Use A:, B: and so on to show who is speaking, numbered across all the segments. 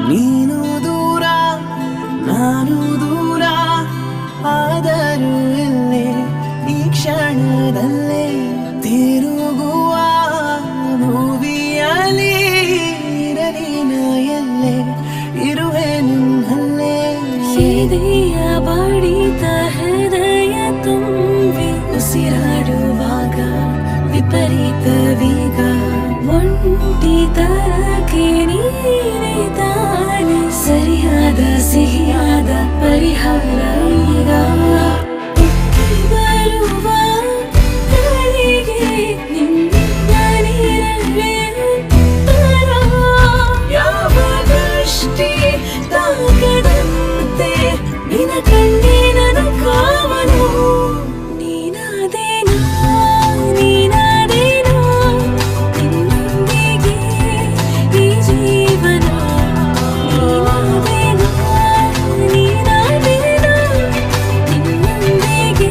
A: ನೀನು ದೂರ ನಾನು ದೂರ ಆದರೂ ಇಲ್ಲೇ ಈ ಕ್ಷಣದಲ್ಲೇ ತಿರುಗುವ ಮೂವಿಯಲ್ಲಿ ಇರಲಿನ ಎಲ್ಲೇ ಇರುವೆ ನಿನ್ನಲ್ಲೇ
B: ಎದೆಯ ಬಡಿತ ಹೃದಯ ತುಂಬಿ ಉಸಿರಾಡುವಾಗ ವಿಪರೀತ ವೇಗ ಒಂಟಿತನಕ್ಕೆ ನೀನೇ ತಾನೆ ಸರಿಯಾದ ಸಿಹಿಯಾದ ಪರಿಹಾರ ಈಗ ಬರುವ ಗಳಿಗೆ ನಿನ್ನ ನೀರಲ್ಲೇ ತರ
A: ಯಾವ ದೃಷ್ಟಿ
B: ತಾಕದಂತೆ ನಿನ ಕಣ್ಣಿನ ಕಾವಲು ನೀನಾದೇನಾ ನೀನಾದೇನಾ ನಿನ್ನೊಂದಿಗೆ ಈ ಜೀವನ ನೀನಾದೇನಾ ನೀನಾದೇನಾ ನಿನ್ನೊಂದಿಗೆ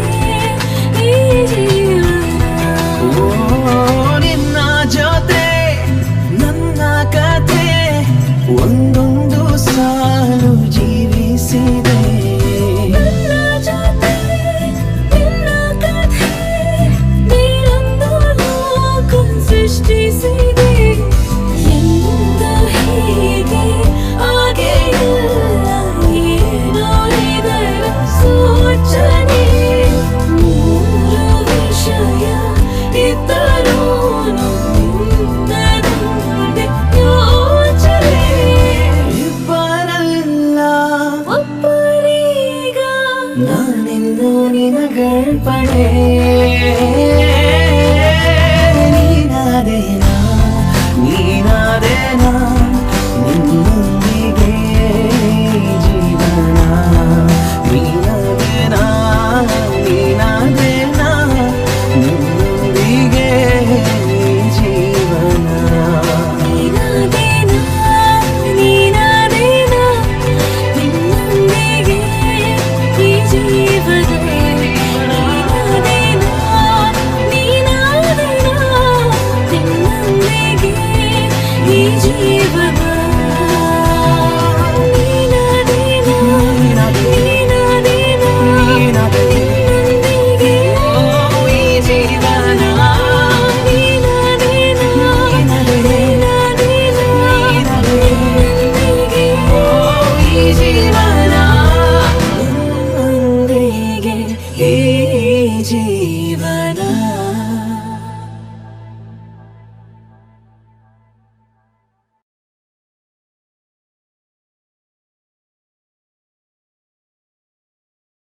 B: ಈ ಜೀವನ
A: ಓ ನಿನ್ನ ಜೊತೆ ನನ್ನ ಕಥೆ ಒಂದೊಂದು ಸಾಲು ಜೀವಿಸಿದೆ
B: ನನ್ನ ಜೊತೆ ನಿನ್ನ ಕಥೆ ನೀನೊಂದು ಲೋಕ ಸೃಷ್ಟಿಸಿದೆ ಎಂದು ಹೀಗೆ ಆಗಿಲ್ಲ ಏನೋ ಇದರ ಸೂಚನೆ ಮೂರು ವಿಷಯ ಇದ್ದರೂನು ನಿನ್ನದೊಂದೇ ಯೋಚನೆ
A: ಇಬ್ಬರಲ್ಲ
B: ಒಬ್ಬರೀಗ
A: ನಾನಿಂದು ನಿನಗರ್ಪಣೆ